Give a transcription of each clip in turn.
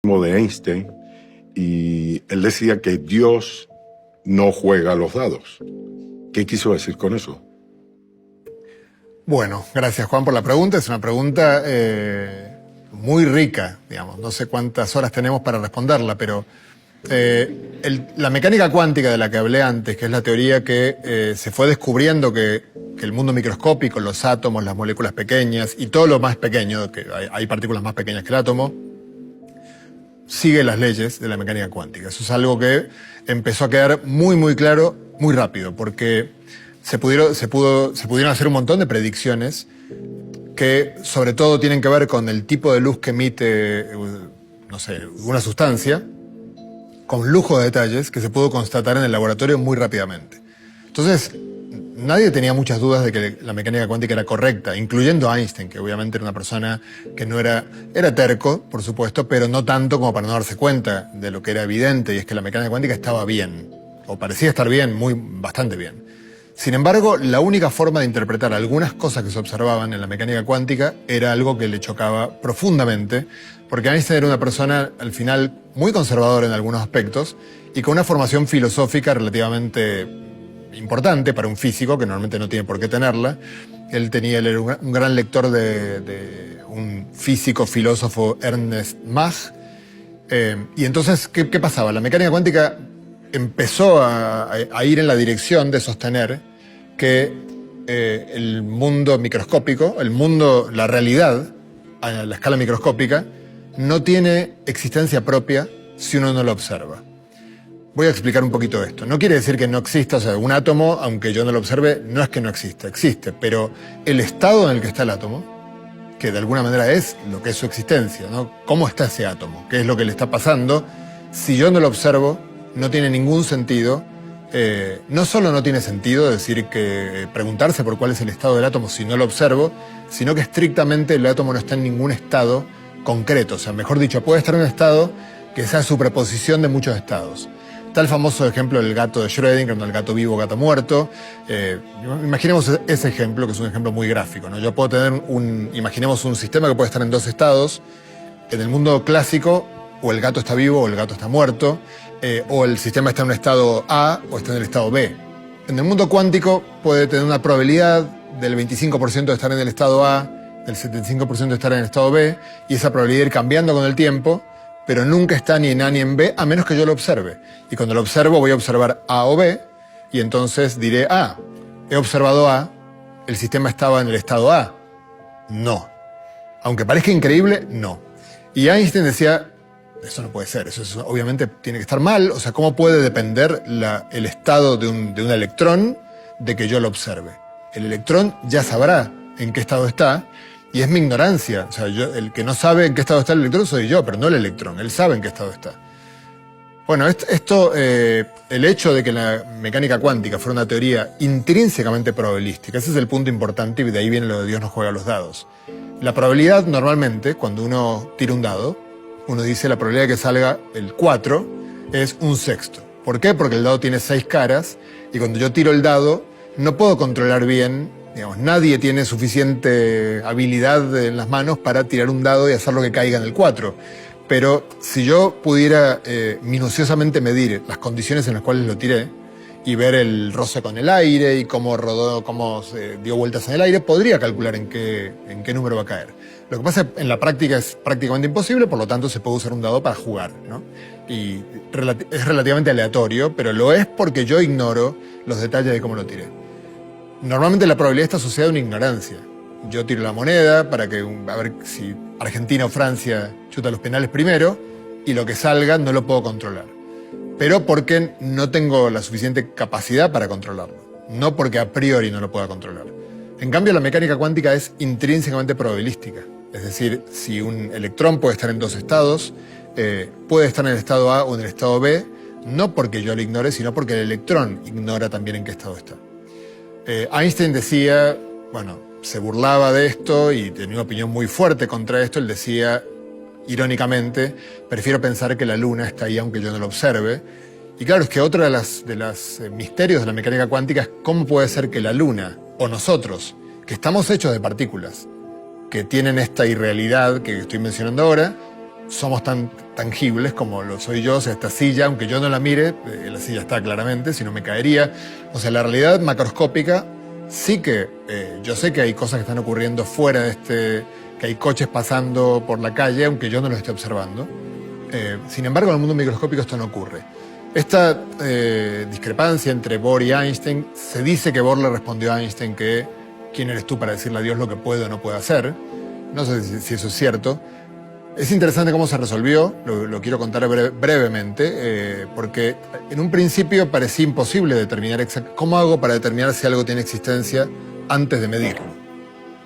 de Einstein, y él decía que Dios no juega a los dados. ¿Qué quiso decir con eso? Bueno, gracias Juan por la pregunta. Es una pregunta muy rica, digamos. No sé cuántas horas tenemos para responderla, pero la mecánica cuántica de la que hablé antes, que es la teoría que se fue descubriendo que el mundo microscópico, los átomos, las moléculas pequeñas y todo lo más pequeño, que hay partículas más pequeñas que el átomo, sigue las leyes de la mecánica cuántica. Eso es algo que empezó a quedar muy claro muy rápido, porque se pudieron hacer un montón de predicciones que sobre todo tienen que ver con el tipo de luz que emite, no sé, una sustancia, con lujo de detalles que se pudo constatar en el laboratorio muy rápidamente. Entonces, nadie tenía muchas dudas de que la mecánica cuántica era correcta, incluyendo Einstein, que obviamente era una persona que no era terco, por supuesto, pero no tanto como para no darse cuenta de lo que era evidente, y es que la mecánica cuántica estaba bien, o parecía estar bien, bastante bien. Sin embargo, la única forma de interpretar algunas cosas que se observaban en la mecánica cuántica era algo que le chocaba profundamente, porque Einstein era una persona, al final, muy conservadora en algunos aspectos, y con una formación filosófica relativamente importante para un físico, que normalmente no tiene por qué tenerla. Él era un gran lector de un físico filósofo, Ernst Mach. Y entonces, ¿qué pasaba? La mecánica cuántica empezó a ir en la dirección de sostener que el mundo microscópico, la realidad a la escala microscópica, no tiene existencia propia si uno no lo observa. Voy a explicar un poquito esto. No quiere decir que no exista, o sea, un átomo, aunque yo no lo observe, no es que no exista, existe, pero el estado en el que está el átomo, que de alguna manera es lo que es su existencia, ¿no? ¿Cómo está ese átomo? ¿Qué es lo que le está pasando? Si yo no lo observo, no tiene ningún sentido. No solo no tiene sentido preguntarse por cuál es el estado del átomo si no lo observo, sino que estrictamente el átomo no está en ningún estado concreto. O sea, mejor dicho, puede estar en un estado que sea superposición de muchos estados. Está el famoso ejemplo del gato de Schrödinger, ¿no? El gato vivo, gato muerto. Imaginemos ese ejemplo, que es un ejemplo muy gráfico, ¿no? Yo puedo tener imaginemos un sistema que puede estar en dos estados. En el mundo clásico, o el gato está vivo o el gato está muerto, o el sistema está en un estado A o está en el estado B. En el mundo cuántico puede tener una probabilidad del 25% de estar en el estado A, del 75% de estar en el estado B, y esa probabilidad ir cambiando con el tiempo, pero nunca está ni en A ni en B, a menos que yo lo observe. Y cuando lo observo voy a observar A o B, y entonces diré, he observado A, el sistema estaba en el estado A. No. Aunque parezca increíble, no. Y Einstein decía, eso no puede ser, eso obviamente tiene que estar mal. O sea, ¿cómo puede depender el estado de un electrón de que yo lo observe? El electrón ya sabrá en qué estado está, y es mi ignorancia. O sea, el que no sabe en qué estado está el electrón soy yo, pero no el electrón. Él sabe en qué estado está. Bueno, el hecho de que la mecánica cuántica fuera una teoría intrínsecamente probabilística, ese es el punto importante, y de ahí viene lo de Dios no juega a los dados. La probabilidad, normalmente, cuando uno tira un dado, uno dice la probabilidad de que salga el 4 es un sexto. ¿Por qué? Porque el dado tiene 6 caras, y cuando yo tiro el dado, no puedo controlar bien. Digamos, nadie tiene suficiente habilidad en las manos para tirar un dado y hacerlo que caiga en el 4. Pero si yo pudiera minuciosamente medir las condiciones en las cuales lo tiré y ver el roce con el aire y cómo rodó, cómo se dio vueltas en el aire, podría calcular en qué número va a caer. Lo que pasa es que en la práctica es prácticamente imposible, por lo tanto se puede usar un dado para jugar, ¿no? Y es relativamente aleatorio, pero lo es porque yo ignoro los detalles de cómo lo tiré. Normalmente la probabilidad está asociada a una ignorancia. Yo tiro la moneda para a ver si Argentina o Francia chuta los penales primero, y lo que salga no lo puedo controlar. Pero porque no tengo la suficiente capacidad para controlarlo, no porque a priori no lo pueda controlar. En cambio, la mecánica cuántica es intrínsecamente probabilística. Es decir, si un electrón puede estar en dos estados, puede estar en el estado A o en el estado B, no porque yo lo ignore, sino porque el electrón ignora también en qué estado está. Einstein decía, se burlaba de esto y tenía una opinión muy fuerte contra esto. Él decía, irónicamente, prefiero pensar que la luna está ahí aunque yo no lo observe. Y claro, es que otro de los misterios de la mecánica cuántica es cómo puede ser que la luna, o nosotros, que estamos hechos de partículas, que tienen esta irrealidad que estoy mencionando ahora, somos tan tangibles como lo soy yo, o sea, esta silla, aunque yo no la mire, la silla está claramente, si no me caería. O sea, la realidad macroscópica sí que yo sé que hay cosas que están ocurriendo fuera de que hay coches pasando por la calle, aunque yo no los esté observando. Sin embargo, en el mundo microscópico esto no ocurre. Esta discrepancia entre Bohr y Einstein, se dice que Bohr le respondió a Einstein que ¿quién eres tú para decirle a Dios lo que puede o no puede hacer? No sé si eso es cierto. Es interesante cómo se resolvió, lo quiero contar brevemente, porque en un principio parecía imposible determinar cómo hago para determinar si algo tiene existencia antes de medirlo.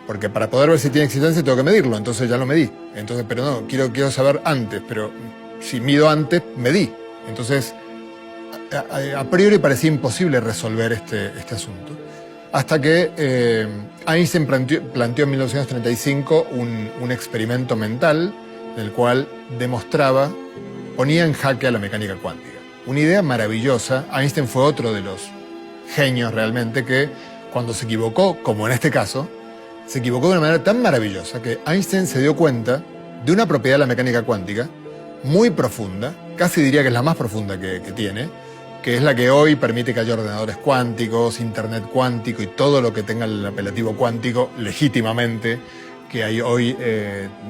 Porque para poder ver si tiene existencia tengo que medirlo, entonces ya lo medí. Entonces, pero no, quiero saber antes, pero si mido antes, medí. Entonces, a priori parecía imposible resolver este asunto. Hasta que Einstein planteó en 1935 un experimento mental en el cual ponía en jaque a la mecánica cuántica. Una idea maravillosa. Einstein fue otro de los genios realmente que cuando se equivocó, como en este caso, se equivocó de una manera tan maravillosa que Einstein se dio cuenta de una propiedad de la mecánica cuántica muy profunda, casi diría que es la más profunda que tiene, que es la que hoy permite que haya ordenadores cuánticos, internet cuántico y todo lo que tenga el apelativo cuántico legítimamente, que hay hoy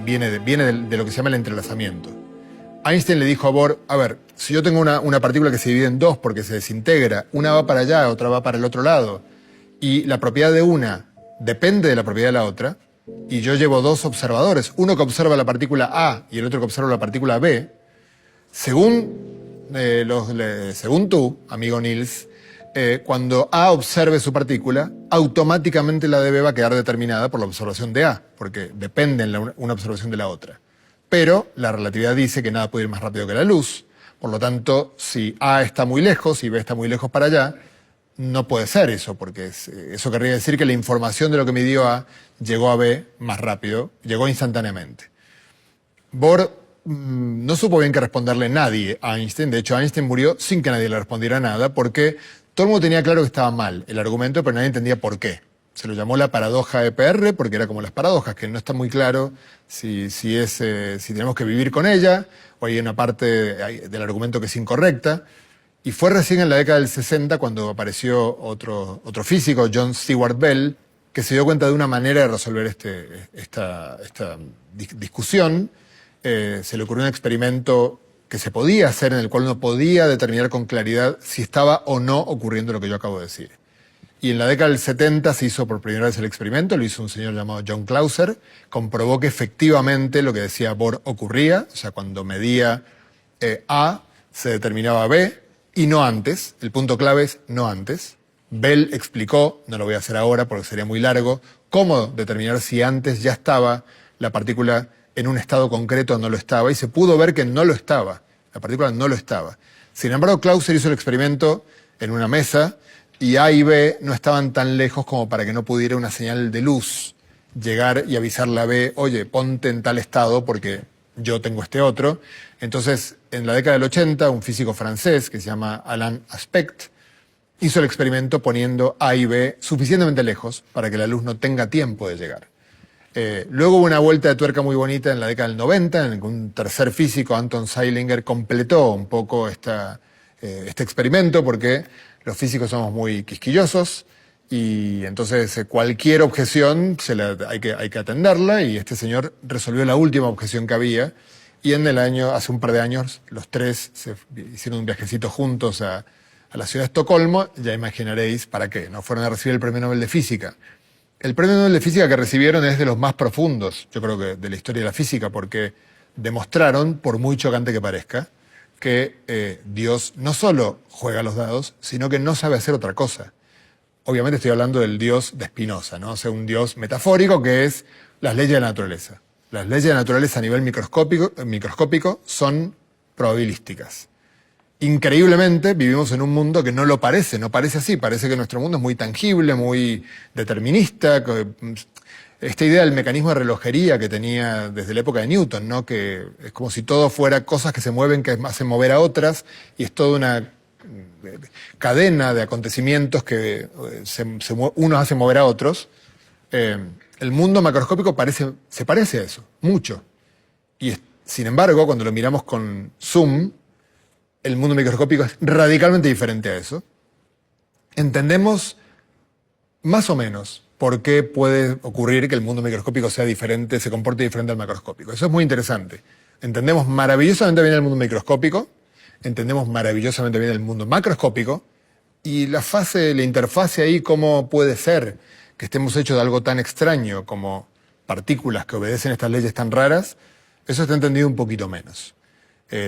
viene de lo que se llama el entrelazamiento. Einstein le dijo a Bohr, a ver, si yo tengo una partícula que se divide en dos porque se desintegra, una va para allá, otra va para el otro lado, y la propiedad de una depende de la propiedad de la otra, y yo llevo dos observadores, uno que observa la partícula A y el otro que observa la partícula B, según tú, amigo Niels, cuando A observe su partícula, automáticamente la de B va a quedar determinada por la observación de A, porque dependen una observación de la otra. Pero la relatividad dice que nada puede ir más rápido que la luz, por lo tanto, si A está muy lejos y B está muy lejos para allá, no puede ser eso, porque eso querría decir que la información de lo que midió A llegó a B más rápido, llegó instantáneamente. Bohr no supo bien qué responderle nadie a Einstein. De hecho, Einstein murió sin que nadie le respondiera nada, porque todo el mundo tenía claro que estaba mal el argumento, pero nadie entendía por qué. Se lo llamó la paradoja EPR, porque era como las paradojas, que no está muy claro si tenemos que vivir con ella, o hay una parte del argumento que es incorrecta. Y fue recién en la década del 60 cuando apareció otro físico, John Stewart Bell, que se dio cuenta de una manera de resolver esta discusión. Se le ocurrió un experimento que se podía hacer en el cual uno podía determinar con claridad si estaba o no ocurriendo lo que yo acabo de decir. Y en la década del 70 se hizo por primera vez el experimento, lo hizo un señor llamado John Clauser, comprobó que efectivamente lo que decía Bohr ocurría, o sea, cuando medía A se determinaba B, y no antes. El punto clave es no antes. Bell explicó, no lo voy a hacer ahora porque sería muy largo, cómo determinar si antes ya estaba la partícula en un estado concreto o no lo estaba, y se pudo ver que no lo estaba, la partícula no lo estaba. Sin embargo, Clauser hizo el experimento en una mesa y A y B no estaban tan lejos como para que no pudiera una señal de luz llegar y avisarle a B, oye, ponte en tal estado porque yo tengo este otro. Entonces, en la década del 80, un físico francés que se llama Alain Aspect hizo el experimento poniendo A y B suficientemente lejos para que la luz no tenga tiempo de llegar. Luego hubo una vuelta de tuerca muy bonita en la década del 90, en que un tercer físico, Anton Zeilinger, completó un poco este experimento, porque los físicos somos muy quisquillosos y entonces cualquier objeción hay que atenderla, y este señor resolvió la última objeción que había, y hace un par de años, los tres se hicieron un viajecito juntos a la ciudad de Estocolmo. Ya imaginaréis para qué, ¿no? Fueron a recibir el Premio Nobel de Física. El Premio Nobel de Física que recibieron es de los más profundos, yo creo que de la historia de la física, porque demostraron, por muy chocante que parezca, que Dios no solo juega los dados, sino que no sabe hacer otra cosa. Obviamente estoy hablando del Dios de Spinoza, ¿no? O sea, un Dios metafórico que es las leyes de la naturaleza. Las leyes de la naturaleza a nivel microscópico son probabilísticas. Increíblemente vivimos en un mundo que no lo parece, no parece así, parece que nuestro mundo es muy tangible, muy determinista. Esta idea del mecanismo de relojería que tenía desde la época de Newton, ¿no? Que es como si todo fuera cosas que se mueven, que hacen mover a otras, y es toda una cadena de acontecimientos que unos hacen mover a otros. El mundo macroscópico se parece a eso, mucho. Y Sin embargo, cuando lo miramos con zoom, el mundo microscópico es radicalmente diferente a eso. Entendemos más o menos por qué puede ocurrir que el mundo microscópico sea diferente, se comporte diferente al macroscópico. Eso es muy interesante. Entendemos maravillosamente bien el mundo microscópico, entendemos maravillosamente bien el mundo macroscópico, y la interfase ahí, cómo puede ser que estemos hechos de algo tan extraño como partículas que obedecen estas leyes tan raras, eso está entendido un poquito menos.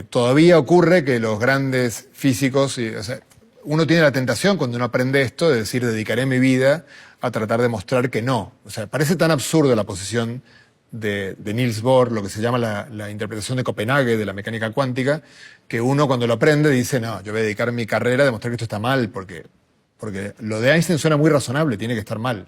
Todavía ocurre que los grandes físicos, o sea, uno tiene la tentación cuando uno aprende esto de decir, dedicaré mi vida a tratar de mostrar que no. O sea, parece tan absurda la posición de Niels Bohr, lo que se llama la interpretación de Copenhague de la mecánica cuántica, que uno cuando lo aprende dice, no, yo voy a dedicar mi carrera a demostrar que esto está mal, porque lo de Einstein suena muy razonable, tiene que estar mal.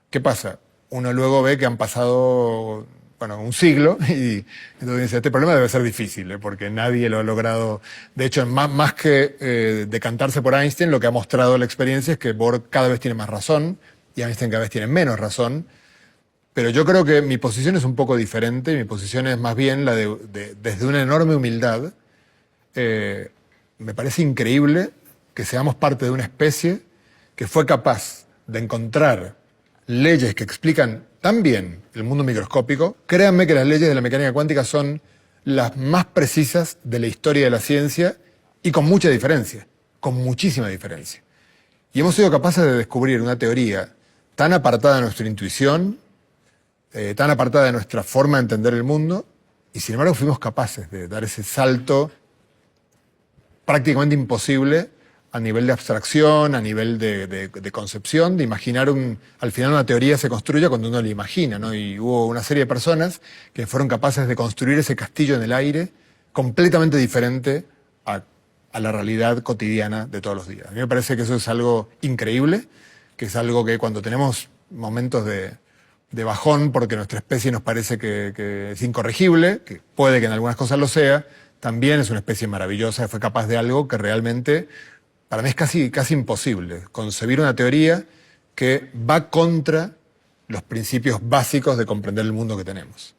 ¿Qué pasa? Uno luego ve que han pasado, un siglo, y entonces dice, este problema debe ser difícil, porque nadie lo ha logrado. De hecho, más que decantarse por Einstein, lo que ha mostrado la experiencia es que Bohr cada vez tiene más razón y Einstein cada vez tiene menos razón. Pero yo creo que mi posición es un poco diferente. Mi posición es más bien la desde una enorme humildad. Me parece increíble que seamos parte de una especie que fue capaz de encontrar leyes que explican tan bien el mundo microscópico. Créanme que las leyes de la mecánica cuántica son las más precisas de la historia de la ciencia y con mucha diferencia, con muchísima diferencia. Y hemos sido capaces de descubrir una teoría tan apartada de nuestra intuición, tan apartada de nuestra forma de entender el mundo, y sin embargo fuimos capaces de dar ese salto prácticamente imposible a nivel de abstracción, a nivel de concepción, de imaginar al final una teoría se construye cuando uno la imagina, ¿no? Y hubo una serie de personas que fueron capaces de construir ese castillo en el aire completamente diferente a la realidad cotidiana de todos los días. A mí me parece que eso es algo increíble, que es algo que cuando tenemos momentos de bajón porque nuestra especie nos parece que es incorregible, que puede que en algunas cosas lo sea, también es una especie maravillosa, fue capaz de algo que realmente, para mí es casi imposible, concebir una teoría que va contra los principios básicos de comprender el mundo que tenemos.